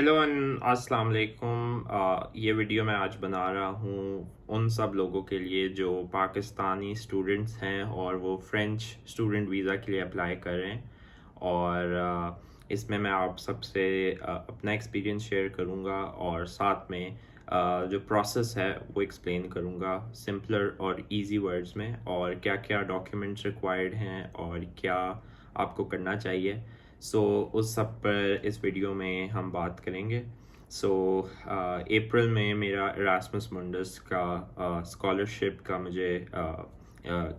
Hello and अस्सलाम वालेकुम। ये वीडियो मैं आज बना रहा हूँ उन सब लोगों के लिए जो पाकिस्तानी स्टूडेंट्स हैं और वो फ्रेंच स्टूडेंट वीज़ा के लिए अप्लाई कर रहे हैं। और इसमें मैं आप सबसे अपना एक्सपीरियंस शेयर करूँगा और साथ में जो प्रोसेस है वो एक्सप्लेन करूँगा सिंपलर और इजी वर्ड्स में, और क्या क्या डॉक्यूमेंट्स रिक्वायर्ड हैं और क्या आपको करना चाहिए। उस सब पर इस वीडियो में हम बात करेंगे। अप्रैल में मेरा इरास्मस मुंडस का स्कॉलरशिप का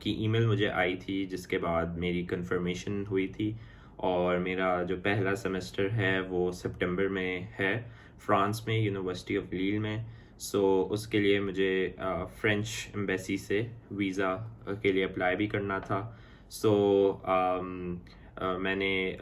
की ईमेल मुझे आई थी, जिसके बाद मेरी कंफर्मेशन हुई थी। और मेरा जो पहला सेमेस्टर है वो सितंबर में है, फ्रांस में, यूनिवर्सिटी ऑफ लील में। उसके लिए मुझे फ्रेंच एम्बेसी से वीज़ा के लिए अप्लाई भी करना था। सो मैंने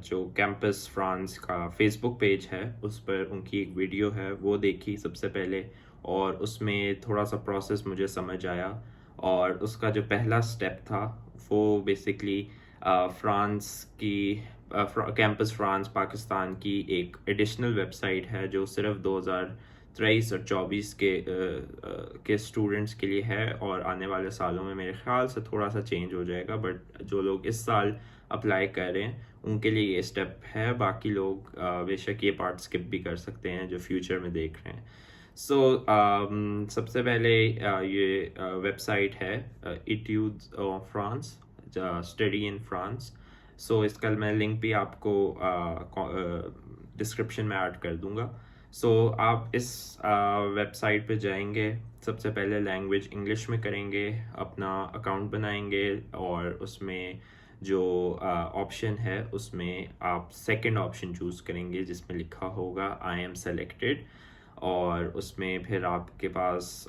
जो कैंपस फ्रांस का फेसबुक पेज है उस पर उनकी एक वीडियो है वो देखी सबसे पहले, और उसमें थोड़ा सा प्रोसेस मुझे समझ आया। और उसका जो पहला स्टेप था वो बेसिकली फ्रांस की कैंपस फ्रांस पाकिस्तान की एक एडिशनल वेबसाइट है जो सिर्फ 2023 और 24 के स्टूडेंट्स के लिए है, और आने वाले सालों में मेरे ख्याल से थोड़ा सा चेंज हो जाएगा। बट जो लोग इस साल अप्लाई कर रहे हैं उनके लिए ये स्टेप है, बाकी लोग बेशक ये पार्ट स्किप भी कर सकते हैं जो फ्यूचर में देख रहे हैं। सबसे पहले ये वेबसाइट है etudes of France, study in France. इसका मैं लिंक भी आपको डिस्क्रिप्शन में ऐड कर दूंगा। आप इस वेबसाइट पे जाएंगे, सबसे पहले लैंग्वेज इंग्लिश में करेंगे, अपना अकाउंट बनाएंगे, और उसमें जो ऑप्शन है उसमें आप सेकंड ऑप्शन चूज़ करेंगे जिसमें लिखा होगा आई एम सेलेक्टेड। और उसमें फिर आपके पास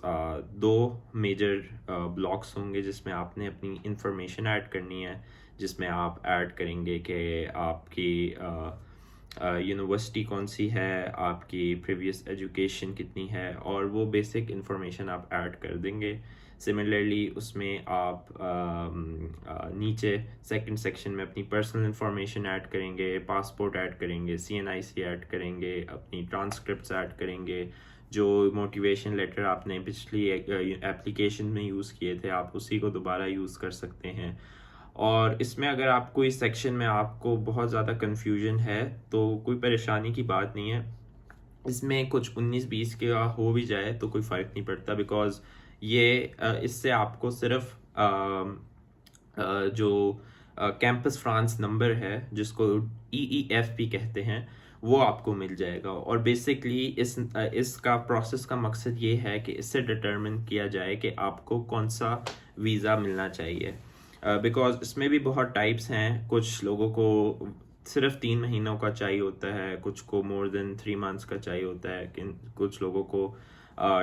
दो मेजर ब्लॉक्स होंगे जिसमें आपने अपनी इंफॉर्मेशन ऐड करनी है, जिसमें आप ऐड करेंगे कि आपकी यूनिवर्सिटी कौन सी है, आपकी प्रीवियस एजुकेशन कितनी है, और वो बेसिक इंफॉर्मेशन आप ऐड कर देंगे। सिमिलरली उसमें आप नीचे सेकंड सेक्शन में अपनी पर्सनल इंफॉर्मेशन ऐड करेंगे, पासपोर्ट ऐड करेंगे, CNIC ऐड करेंगे, अपनी ट्रांसक्रिप्ट्स ऐड करेंगे, जो मोटिवेशन लेटर आपने पिछली एप्लीकेशन में यूज़ किए थे आप उसी को दोबारा यूज़ कर सकते हैं। और इसमें अगर आपको इस सेक्शन में आपको बहुत ज़्यादा कन्फ्यूजन है तो कोई परेशानी की बात नहीं है। इसमें कुछ 19-20 का हो भी जाए तो कोई फ़र्क नहीं पड़ता, बिकॉज ये इससे आपको सिर्फ जो कैंपस फ्रांस नंबर है जिसको EEF भी कहते हैं वो आपको मिल जाएगा। और बेसिकली इसका प्रोसेस का मकसद ये है कि इससे डिटरमिन किया जाए कि आपको कौन सा वीज़ा मिलना चाहिए, बिकॉज इसमें भी बहुत टाइप्स हैं। कुछ लोगों को सिर्फ 3 महीनों का चाहिए होता है, कुछ को मोर देन 3 मंथ्स का चाहिए होता है, कुछ लोगों को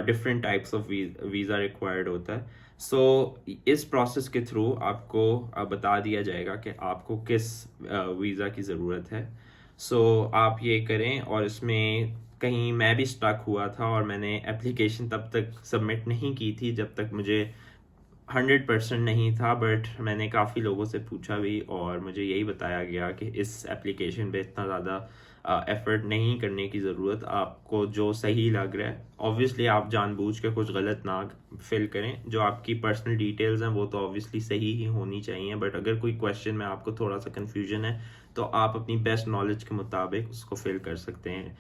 different types of visa required होता है। इस प्रोसेस के थ्रू आपको बता दिया जाएगा कि आपको किस वीज़ा की ज़रूरत है। आप ये करें। और इसमें कहीं मैं भी स्टक हुआ था और मैंने एप्लीकेशन तब तक सबमिट नहीं की थी जब तक मुझे 100% नहीं था, बट मैंने काफ़ी लोगों से पूछा भी और मुझे यही बताया गया कि इस एप्लीकेशन पे इतना ज़्यादा एफर्ट नहीं करने की ज़रूरत, आपको जो सही लग रहा है। ऑब्वियसली आप जानबूझ के कुछ गलत ना फिल करें, जो आपकी पर्सनल डिटेल्स हैं वो तो ऑब्वियसली सही ही होनी चाहिए, बट अगर कोई क्वेश्चन में आपको थोड़ा सा कन्फ्यूजन है तो आप अपनी बेस्ट नॉलेज के मुताबिक उसको फिल कर सकते हैं।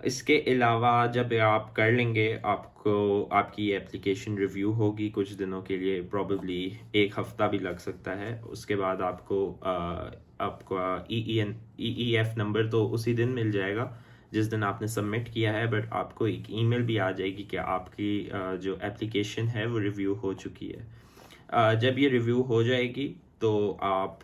इसके अलावा जब आप कर लेंगे, आपको आपकी एप्लीकेशन रिव्यू होगी कुछ दिनों के लिए, प्रॉबेबली 1 हफ्ता भी लग सकता है। उसके बाद आपका EEF नंबर तो उसी दिन मिल जाएगा जिस दिन आपने सबमिट किया है, बट आपको एक ईमेल भी आ जाएगी कि आपकी जो एप्लीकेशन है वो रिव्यू हो चुकी है। जब ये रिव्यू हो जाएगी तो आप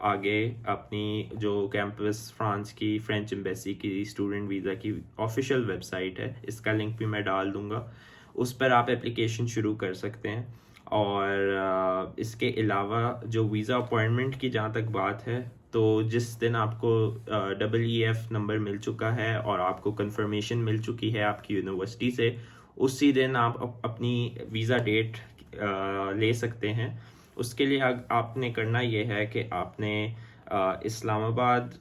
आगे अपनी जो कैंपस फ्रांस की फ्रेंच एम्बेसी की स्टूडेंट वीज़ा की ऑफिशियल वेबसाइट है, इसका लिंक भी मैं डाल दूंगा, उस पर आप एप्लीकेशन शुरू कर सकते हैं। और इसके अलावा जो वीज़ा अपॉइंटमेंट की जहाँ तक बात है, तो जिस दिन आपको EEF नंबर मिल चुका है और आपको कंफर्मेशन मिल चुकी है आपकी यूनिवर्सिटी से, उसी दिन आप अपनी वीज़ा डेट ले सकते हैं। उसके लिए आपने करना ये है कि आपने इस्लामाबाद,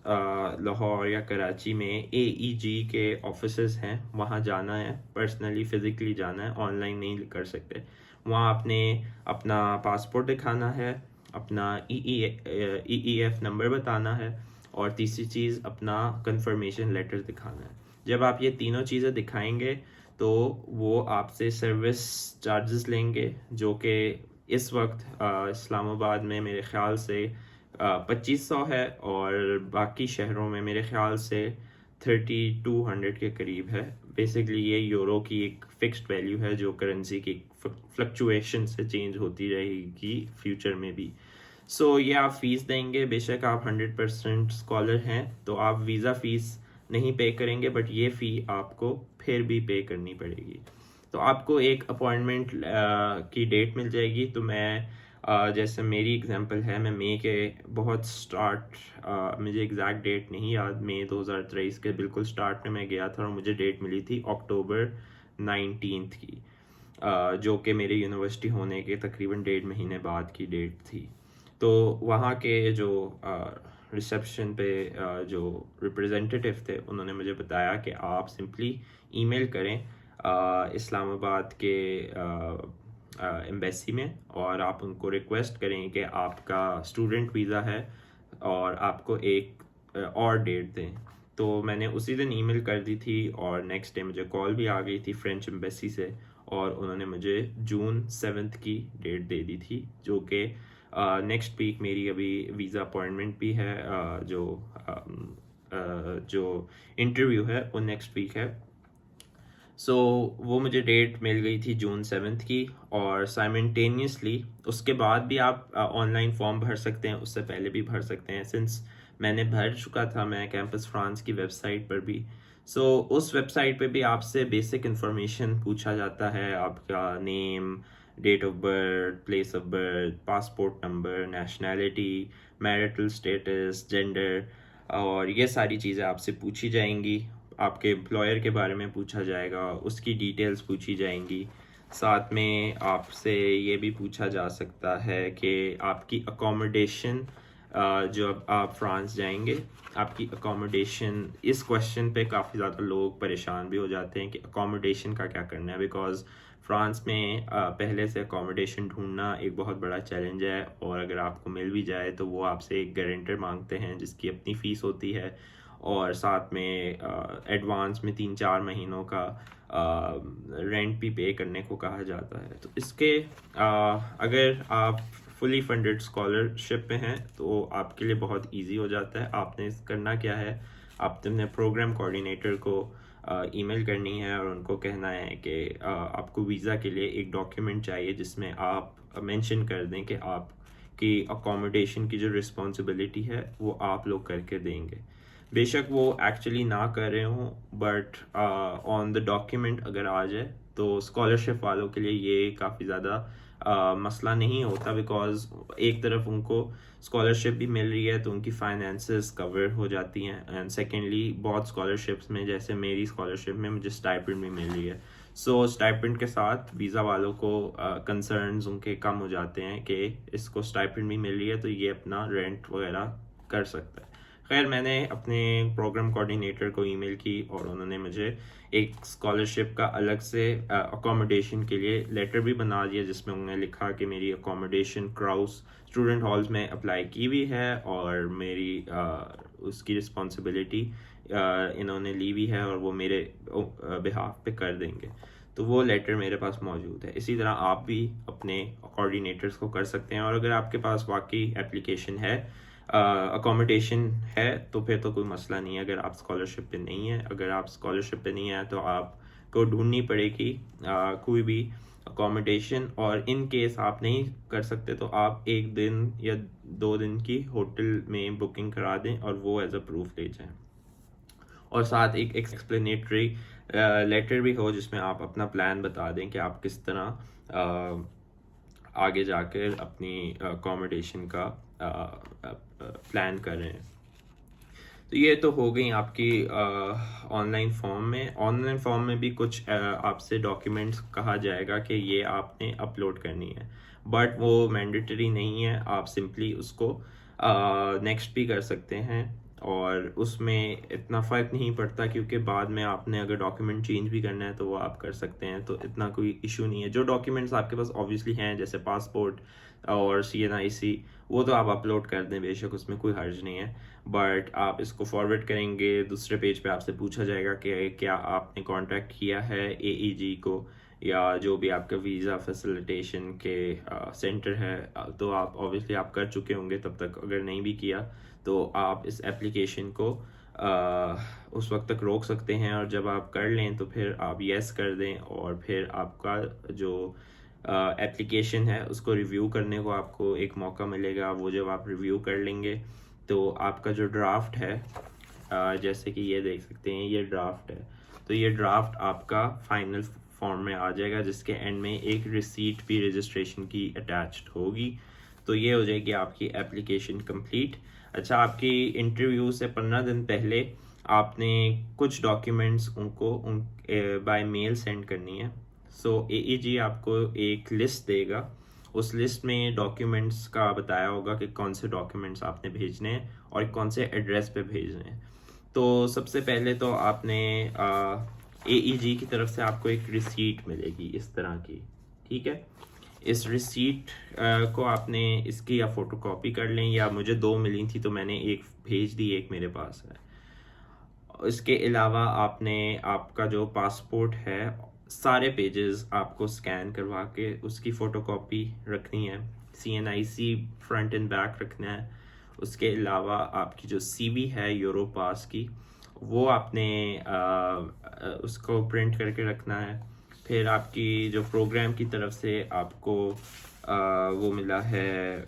लाहौर या कराची में AEG के ऑफिसेज हैं, वहाँ जाना है, पर्सनली फिज़िकली जाना है, ऑनलाइन नहीं कर सकते। वहाँ आपने अपना पासपोर्ट दिखाना है, अपना EEF नंबर बताना है, और तीसरी चीज़ अपना कंफर्मेशन लेटर दिखाना है। जब आप ये तीनों चीज़ें दिखाएंगे तो वो आपसे सर्विस चार्जेस लेंगे, जो कि इस वक्त इस्लामाबाद में मेरे ख़्याल से 2500 है, और बाकी शहरों में मेरे ख़्याल से 3200 के करीब है। बेसिकली ये यूरो की एक फ़िक्स्ड वैल्यू है जो करेंसी की फ्लक्चुएशन से चेंज होती रहेगी फ्यूचर में भी। सो ये आप फ़ीस देंगे, बेशक आप 100% स्कॉलर हैं तो आप वीज़ा फ़ीस नहीं पे करेंगे, बट ये फ़ी आपको फिर भी पे करनी पड़ेगी। तो आपको एक अपॉइंटमेंट की डेट मिल जाएगी। तो मैं जैसे मेरी एग्जांपल है, मैं मई के बहुत मुझे एग्जैक्ट डेट नहीं याद, मई 2023 के बिल्कुल स्टार्ट में मैं गया था और मुझे डेट मिली थी अक्टूबर 19 की, जो कि मेरे यूनिवर्सिटी होने के तकरीबन 1.5 महीने बाद की डेट थी। तो वहाँ के जो रिसेप्शन पे जो रिप्रेजेंटेटिव थे, उन्होंने मुझे बताया कि आप सिंपली ईमेल करें इस्लामाबाद के एम्बेसी में, और आप उनको रिक्वेस्ट करें कि आपका स्टूडेंट वीज़ा है और आपको एक और डेट दें। तो मैंने उसी दिन ईमेल कर दी थी, और नेक्स्ट डे मुझे कॉल भी आ गई थी फ्रेंच एम्बेसी से, और उन्होंने मुझे जून 7 की डेट दे दी थी, जो कि नेक्स्ट वीक मेरी अभी वीज़ा अपॉइंटमेंट भी है। जो इंटरव्यू है वो नेक्स्ट वीक है। सो वो मुझे डेट मिल गई थी जून 7 की, और साइमल्टेनियसली उसके बाद भी आप ऑनलाइन फॉर्म भर सकते हैं, उससे पहले भी भर सकते हैं। सिंस मैंने भर चुका था मैं कैंपस फ्रांस की वेबसाइट पर भी, सो उस वेबसाइट पे भी आपसे बेसिक इन्फॉर्मेशन पूछा जाता है, आपका name, date of birth, place of birth, passport number, nationality, marital status, gender, और ये सारी चीज़ें आपसे पूछी जाएंगी। आपके एम्प्लॉयर के बारे में पूछा जाएगा, उसकी डिटेल्स पूछी जाएंगी। साथ में आपसे ये भी पूछा जा सकता है कि आपकी अकोमोडेशन, जब आप फ्रांस जाएंगे, आपकी अकोमोडेशन, इस क्वेश्चन पे काफ़ी ज़्यादा लोग परेशान भी हो जाते हैं कि अकोमोडेशन का क्या करना है, बिकॉज़ फ्रांस में पहले से अकोमोडेशन ढूंढना एक बहुत बड़ा चैलेंज है, और अगर आपको मिल भी जाए तो वो आपसे एक गारंटर मांगते हैं जिसकी अपनी फ़ीस होती है, और साथ में एडवांस में 3-4 महीनों का रेंट भी पे करने को कहा जाता है। तो इसके अगर आप फुली फंडेड स्कॉलरशिप पे हैं तो आपके लिए बहुत इजी हो जाता है। आपने करना क्या है, आपने प्रोग्राम कोऑर्डिनेटर को ईमेल करनी है और उनको कहना है कि आपको वीज़ा के लिए एक डॉक्यूमेंट चाहिए जिसमें आप मेंशन कर दें कि आपकी अकोमोडेशन की जो रिस्पॉन्सिबिलिटी है वो आप लोग करके देंगे। बेशक वो एक्चुअली ना कर रहे हों, बट ऑन द डॉक्यूमेंट अगर आ जाए तो स्कॉलरशिप वालों के लिए ये काफ़ी ज़्यादा मसला नहीं होता, बिकॉज एक तरफ उनको स्कॉलरशिप भी मिल रही है तो उनकी फाइनेंसेस कवर हो जाती हैं, एंड सेकेंडली बहुत स्कॉलरशिप्स में, जैसे मेरी स्कॉलरशिप में मुझे स्टाइपेंड भी मिल रही है। सो स्टाइपेंड के साथ वीज़ा वालों को कंसर्न्स उनके कम हो जाते हैं कि इसको स्टाइपेंड भी मिल रही है तो ये अपना रेंट वगैरह कर सकता है। खैर, मैंने अपने प्रोग्राम कोऑर्डिनेटर को ईमेल की और उन्होंने मुझे एक स्कॉलरशिप का अलग से अकोमोडेशन के लिए लेटर भी बना दिया, जिसमें उन्होंने लिखा कि मेरी अकोमोडेशन क्राउस स्टूडेंट हॉल्स में अप्लाई की हुई है और मेरी उसकी रिस्पॉन्सिबिलिटी इन्होंने ली हुई है और वो मेरे बिहाफ पे कर देंगे। तो वो लेटर मेरे पास मौजूद है। इसी तरह आप भी अपने कोऑर्डिनेटर्स को कर सकते हैं, और अगर आपके पास वाकई एप्लीकेशन है, अकोमोडेशन है, तो फिर तो कोई मसला नहीं है। अगर आप स्कॉलरशिप पे नहीं है, अगर आप स्कॉलरशिप पे नहीं है तो आपको ढूंढनी पड़ेगी कोई भी अकोमोडेशन, और इन केस आप नहीं कर सकते तो आप 1 दिन या 2 दिन की होटल में बुकिंग करा दें और वो एज अ प्रूफ ले जाएं, और साथ एक एक्सप्लेनेटरी लेटर भी हो जिसमें आप अपना प्लान बता दें कि आप किस तरह आगे जाकर अपनी अकोमोडेशन का प्लान कर रहे हैं। तो ये तो हो गई आपकी ऑनलाइन फॉर्म में। ऑनलाइन फॉर्म में भी कुछ आपसे डॉक्यूमेंट्स कहा जाएगा कि ये आपने अपलोड करनी है, बट वो मैंडेटरी नहीं है। आप सिंपली उसको नेक्स्ट भी कर सकते हैं, और उसमें इतना फ़र्क नहीं पड़ता क्योंकि बाद में आपने अगर डॉक्यूमेंट चेंज भी करना है तो वो आप कर सकते हैं, तो इतना कोई इशू नहीं है। जो डॉक्यूमेंट्स आपके पास ऑब्वियसली हैं जैसे पासपोर्ट और CNIC, वो तो आप अपलोड कर दें बेशक, उसमें कोई हर्ज नहीं है। बट आप इसको फॉरवर्ड करेंगे, दूसरे पेज पे आपसे पूछा जाएगा कि क्या आपने कांटेक्ट किया है AEG को या जो भी आपका वीज़ा फैसिलिटेशन के सेंटर है, तो आप ऑब्वियसली आप कर चुके होंगे तब तक। अगर नहीं भी किया तो आप इस एप्लीकेशन को उस वक्त तक रोक सकते हैं, और जब आप कर लें तो फिर आप येस कर दें, और फिर आपका जो एप्लीकेशन है उसको रिव्यू करने को आपको एक मौका मिलेगा। वो जब आप रिव्यू कर लेंगे तो आपका जो ड्राफ्ट है, जैसे कि ये देख सकते हैं ये ड्राफ्ट है, तो ये ड्राफ्ट आपका फाइनल फॉर्म में आ जाएगा जिसके एंड में एक रिसीट भी रजिस्ट्रेशन की अटैच्ड होगी। तो ये हो जाएगी आपकी एप्लीकेशन कंप्लीट। अच्छा, आपकी इंटरव्यू से 15 दिन पहले आपने कुछ डॉक्यूमेंट्स उनको बाय मेल सेंड करनी है। सो AEG आपको एक लिस्ट देगा, उस लिस्ट में डॉक्यूमेंट्स का बताया होगा कि कौन से डॉक्यूमेंट्स आपने भेजने हैं और कौन से एड्रेस पे भेजने हैं। तो सबसे पहले तो आपने AEG की तरफ से आपको एक रिसीट मिलेगी इस तरह की, ठीक है। इस रिसीट को आपने इसकी या फ़ोटो कॉपी कर लें, या मुझे 2 मिली थी तो मैंने एक भेज दी, एक मेरे पास है। इसके अलावा आपने आपका जो पासपोर्ट है सारे पेजेस आपको स्कैन करवा के उसकी फ़ोटोकॉपी रखनी है, CNIC फ्रंट एंड बैक रखना है। उसके अलावा आपकी जो CV है यूरो पास की, वो आपने उसको प्रिंट करके रखना है। फिर आपकी जो प्रोग्राम की तरफ से आपको वो मिला है,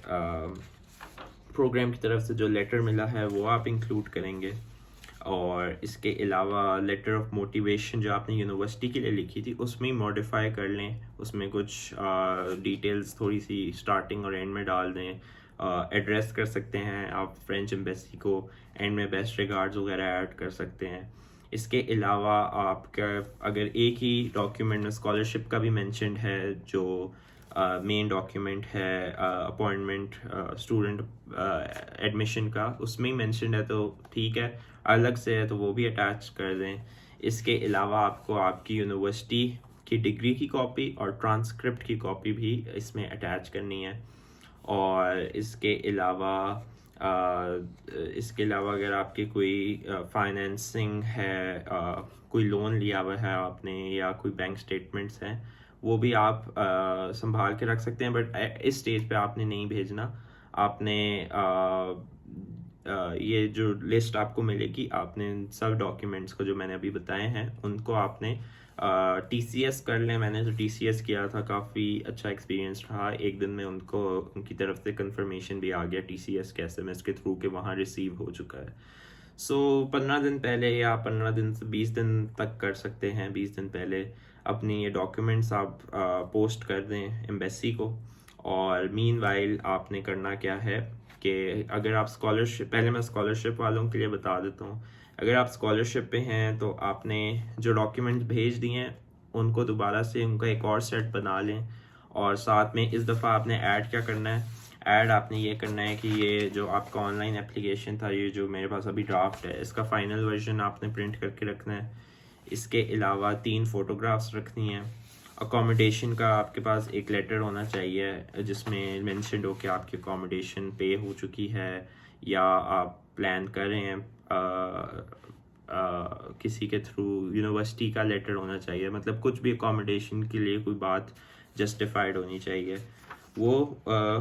प्रोग्राम की तरफ से जो लेटर मिला है वो आप इंक्लूड करेंगे। और इसके अलावा लेटर ऑफ मोटिवेशन जो आपने यूनिवर्सिटी के लिए लिखी थी उसमें मॉडिफाई कर लें, उसमें कुछ डिटेल्स थोड़ी सी स्टार्टिंग और एंड में डाल दें। एड्रेस कर सकते हैं आप फ्रेंच एम्बेसी को, एंड में बेस्ट रिगार्ड्स वगैरह ऐड कर सकते हैं। इसके अलावा आपका अगर एक ही डॉक्यूमेंट में स्कॉलरशिप का भी मेंशन्ड है, जो मेन डॉक्यूमेंट है अपॉइंटमेंट स्टूडेंट एडमिशन का, उसमें ही मेंशन्ड है तो ठीक है, अलग से है तो वो भी अटैच कर दें। इसके अलावा आपको आपकी यूनिवर्सिटी की डिग्री की कॉपी और ट्रांसक्रिप्ट की कॉपी भी इसमें अटैच करनी है। और इसके अलावा अगर आपके कोई फाइनेंसिंग है, कोई लोन लिया हुआ है आपने, या कोई बैंक स्टेटमेंट्स हैं, वो भी आप संभाल के रख सकते हैं। बट इस स्टेज पे आपने नहीं भेजना। आपने ये जो लिस्ट आपको मिलेगी, आपने सब डॉक्यूमेंट्स को जो मैंने अभी बताए हैं उनको आपने TCS कर लें। मैंने तो TCS किया था, काफ़ी अच्छा एक्सपीरियंस रहा। एक दिन में उनको उनकी तरफ से कंफर्मेशन भी आ गया TCS के SMS के थ्रू के वहाँ रिसीव हो चुका है। सो 15 दिन पहले या 15 दिन से 20 दिन तक कर सकते हैं। 20 दिन पहले अपनी ये डॉक्यूमेंट्स आप पोस्ट कर दें एम्बेसी को। और मीनवाइल आपने करना क्या है कि अगर आप स्कॉलरशिप, पहले मैं स्कॉलरशिप वालों के लिए बता देता हूँ। अगर आप स्कॉलरशिप पे हैं तो आपने जो डॉक्यूमेंट्स भेज दिए हैं उनको दोबारा से उनका एक और सेट बना लें। और साथ में इस दफ़ा आपने ऐड क्या करना है, ऐड आपने ये करना है कि ये जो आपका ऑनलाइन एप्लीकेशन था, ये जो मेरे पास अभी ड्राफ्ट है, इसका फाइनल वर्जन आपने प्रिंट करके रखना है। इसके अलावा 3 फोटोग्राफ्स रखनी है। अकोमोडेशन का आपके पास एक लेटर होना चाहिए जिसमें मेंशन हो कि आपकी अकोमोडेशन पे हो चुकी है या आप प्लान कर रहे हैं किसी के थ्रू। यूनिवर्सिटी का लेटर होना चाहिए, मतलब कुछ भी अकोमोडेशन के लिए कोई बात जस्टिफाइड होनी चाहिए, वो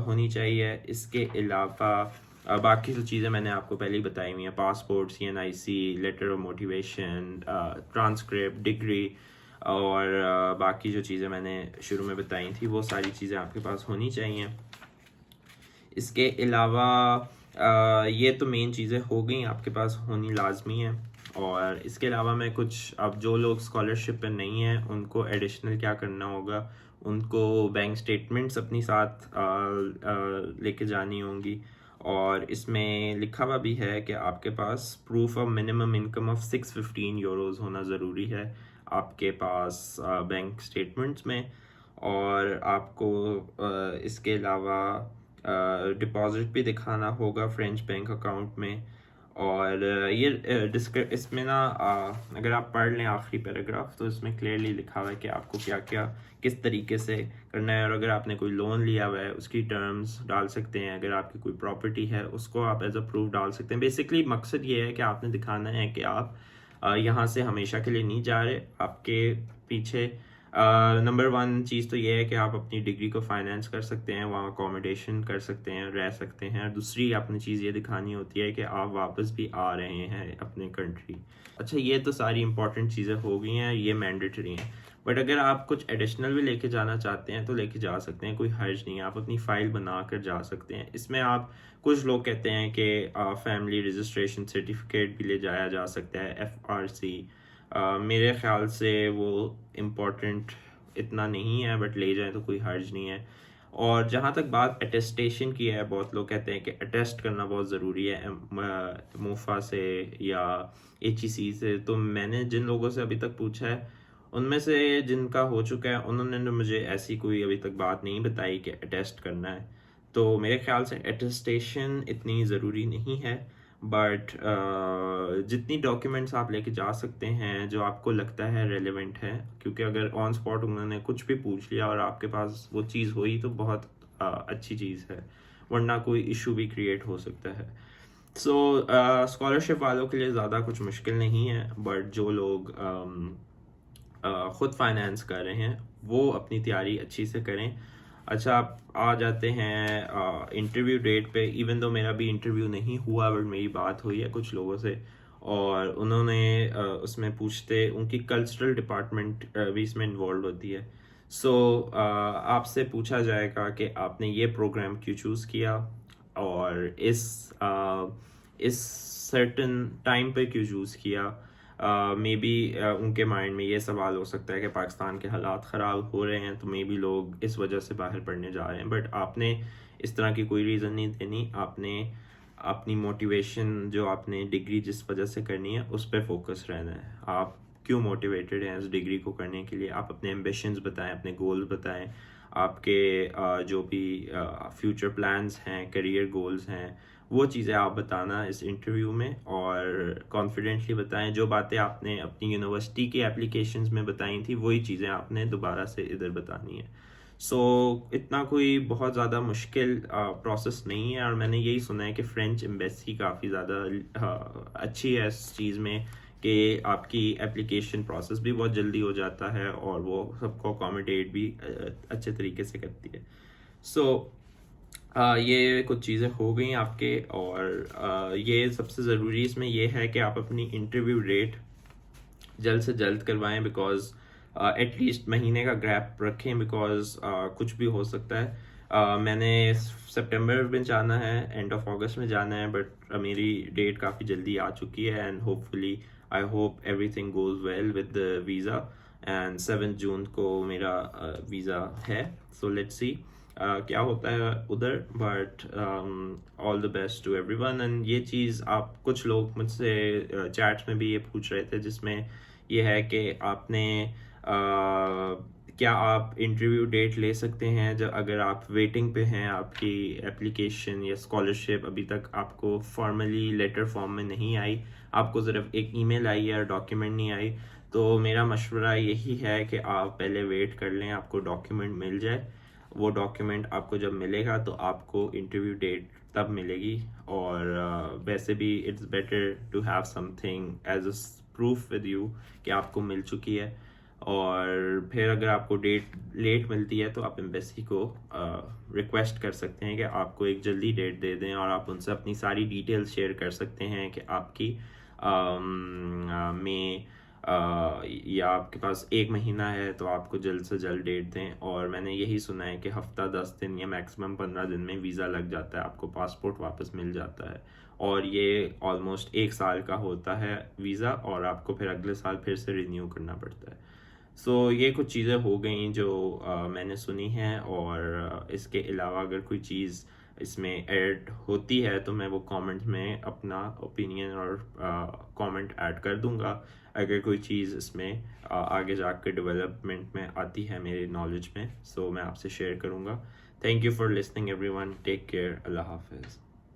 होनी चाहिए। इसके अलावा बाकी जो चीज़ें मैंने आपको पहले ही बताई हुई हैं, passport, CNIC, letter of motivation, transcript, degree, और बाकी जो चीज़ें मैंने शुरू में बताई थी वो सारी चीज़ें आपके पास होनी चाहिए। इसके अलावा ये तो मेन चीज़ें हो गई, आपके पास होनी लाजमी है। और इसके अलावा मैं कुछ, अब जो लोग स्कॉलरशिप पर नहीं हैं उनको एडिशनल क्या करना होगा, उनको बैंक स्टेटमेंट्स अपनी साथ लेके जानी होंगी। और इसमें लिखा हुआ भी है कि आपके पास proof of minimum income of 615 euros होना ज़रूरी है आपके पास बैंक स्टेटमेंट्स में। और आपको इसके अलावा डिपॉजिट भी दिखाना होगा फ्रेंच बैंक अकाउंट में। और इसमें ना अगर आप पढ़ लें आखिरी पैराग्राफ तो इसमें क्लियरली लिखा हुआ है कि आपको क्या क्या किस तरीके से करना है। और अगर आपने कोई लोन लिया हुआ है उसकी टर्म्स डाल सकते हैं, अगर आपकी कोई प्रॉपर्टी है उसको आप एज अ प्रूफ डाल सकते हैं। बेसिकली मकसद ये है कि आपने दिखाना है कि आप यहाँ से हमेशा के लिए नहीं जा रहे, आपके पीछे नंबर वन चीज़ तो ये है कि आप अपनी डिग्री को फाइनेंस कर सकते हैं, वहाँ अकोमोडेशन कर सकते हैं, रह सकते हैं। दूसरी आपने चीज़ ये दिखानी होती है कि आप वापस भी आ रहे हैं अपने कंट्री। अच्छा, ये तो सारी इंपॉर्टेंट चीज़ें हो गई हैं, ये मैंडेटरी हैं। बट अगर आप कुछ एडिशनल भी लेके जाना चाहते हैं तो लेके जा सकते हैं, कोई हर्ज नहीं है। आप अपनी फ़ाइल बना कर जा सकते हैं। इसमें आप कुछ लोग कहते हैं कि फैमिली रजिस्ट्रेशन सर्टिफिकेट भी ले जाया जा सकता है, FRC। मेरे ख्याल से वो इम्पोर्टेंट इतना नहीं है, बट ले जाएं तो कोई हर्ज नहीं है। और जहाँ तक बात अटेस्टेशन की है, बहुत लोग कहते हैं कि अटेस्ट करना बहुत ज़रूरी है मोफा से या HEC से। तो मैंने जिन लोगों से अभी तक पूछा है उनमें से जिनका हो चुका है उन्होंने मुझे ऐसी कोई अभी तक बात नहीं बताई कि अटेस्ट करना है। तो मेरे ख्याल से अटेस्टेशन इतनी ज़रूरी नहीं है। बट जितनी डॉक्यूमेंट्स आप लेके जा सकते हैं जो आपको लगता है रेलेवेंट है, क्योंकि अगर ऑन स्पॉट उन्होंने कुछ भी पूछ लिया और आपके पास वो चीज़ हुई तो बहुत अच्छी चीज़ है, वरना कोई इशू भी क्रिएट हो सकता है। सो स्कॉलरशिप वालों के लिए ज़्यादा कुछ मुश्किल नहीं है, बट जो लोग ख़ुद फाइनेंस कर रहे हैं वो अपनी तैयारी अच्छी से करें। अच्छा, आप आ जाते हैं इंटरव्यू डेट पे। इवन तो मेरा भी इंटरव्यू नहीं हुआ, बट मेरी बात हुई है कुछ लोगों से और उन्होंने उसमें पूछते उनकी कल्चरल डिपार्टमेंट भी इसमें इन्वॉल्व होती है। सो आपसे पूछा जाएगा कि आपने ये प्रोग्राम क्यों चूज़ किया और इस सर्टन टाइम पे क्यों चूज़ किया। मे बी उनके माइंड में ये सवाल हो सकता है कि पाकिस्तान के हालात ख़राब हो रहे हैं तो मे बी लोग इस वजह से बाहर पढ़ने जा रहे हैं। बट आपने इस तरह की कोई रीज़न नहीं देनी, आपने अपनी मोटिवेशन जो आपने डिग्री जिस वजह से करनी है उस पर फोकस रहना है। आप क्यों मोटिवेटेड हैं इस डिग्री को करने के लिए, आप अपने एम्बिशंस बताएं, अपने गोल्स बताएं, आपके जो भी फ्यूचर प्लान्स हैं, करियर गोल्स हैं, वो चीज़ें आप बताना इस इंटरव्यू में और कॉन्फिडेंटली बताएं। जो बातें आपने अपनी यूनिवर्सिटी की एप्लीकेशंस में बताई थी वही चीज़ें आपने दोबारा से इधर बतानी है। सो इतना कोई बहुत ज़्यादा मुश्किल प्रोसेस नहीं है। और मैंने यही सुना है कि फ्रेंच एम्बेसी काफ़ी ज़्यादा अच्छी है इस चीज़ में कि आपकी एप्लीकेशन प्रोसेस भी बहुत जल्दी हो जाता है और वो सबको अकोमोडेट भी अच्छे तरीके से करती है। सो ये कुछ चीज़ें हो गई आपके। और ये सबसे ज़रूरी इसमें ये है कि आप अपनी इंटरव्यू डेट जल्द से जल्द करवाएं, बिकॉज एटलीस्ट महीने का गैप रखें, बिकॉज कुछ भी हो सकता है। मैंने सितंबर में जाना है, एंड ऑफ अगस्त में जाना है, बट मेरी डेट काफ़ी जल्दी आ चुकी है and hopefully I hope everything goes well with the visa. And 7 जून को मेरा वीज़ा है। सो लेट्स सी क्या होता है उधर। But all the best to everyone. And ये चीज़ आप कुछ लोग मुझसे चैट्स में भी ये पूछ रहे थे, जिसमें ये है कि आपने क्या आप इंटरव्यू डेट ले सकते हैं जब अगर आप वेटिंग पे हैं, आपकी एप्लीकेशन या स्कॉलरशिप अभी तक आपको फॉर्मली लेटर फॉर्म में नहीं आई, आपको सिर्फ एक ईमेल आई है और डॉक्यूमेंट नहीं आई। तो मेरा मशवरा यही है कि आप पहले वेट कर लें, आपको डॉक्यूमेंट मिल जाए। वो डॉक्यूमेंट आपको जब मिलेगा तो आपको इंटरव्यू डेट तब मिलेगी। और वैसे भी it's better to have something as a proof with you कि आपको मिल चुकी है। और फिर अगर आपको डेट लेट मिलती है तो आप एम्बेसी को रिक्वेस्ट कर सकते हैं कि आपको एक जल्दी डेट दे दें, और आप उनसे अपनी सारी डिटेल्स शेयर कर सकते हैं कि आपकी में या आपके पास 1 महीना है तो आपको जल्द से जल्द डेट दें। और मैंने यही सुना है कि हफ्ता 10 दिन या मैक्सिमम 15 दिन में वीज़ा लग जाता है, आपको पासपोर्ट वापस मिल जाता है। और ये ऑलमोस्ट 1 साल का होता है वीज़ा, और आपको फिर अगले साल फिर से रिन्यू करना पड़ता है। सो ये कुछ चीज़ें हो गई जो मैंने सुनी हैं। और इसके अलावा अगर कोई चीज़ इसमें ऐड होती है तो मैं वो कमेंट में अपना ओपिनियन और कमेंट ऐड कर दूंगा। अगर कोई चीज़ इसमें आगे जाकर डेवलपमेंट में आती है मेरे नॉलेज में, सो मैं आपसे शेयर करूंगा। Thank you for listening everyone, take care, अल्लाह हाफिज़।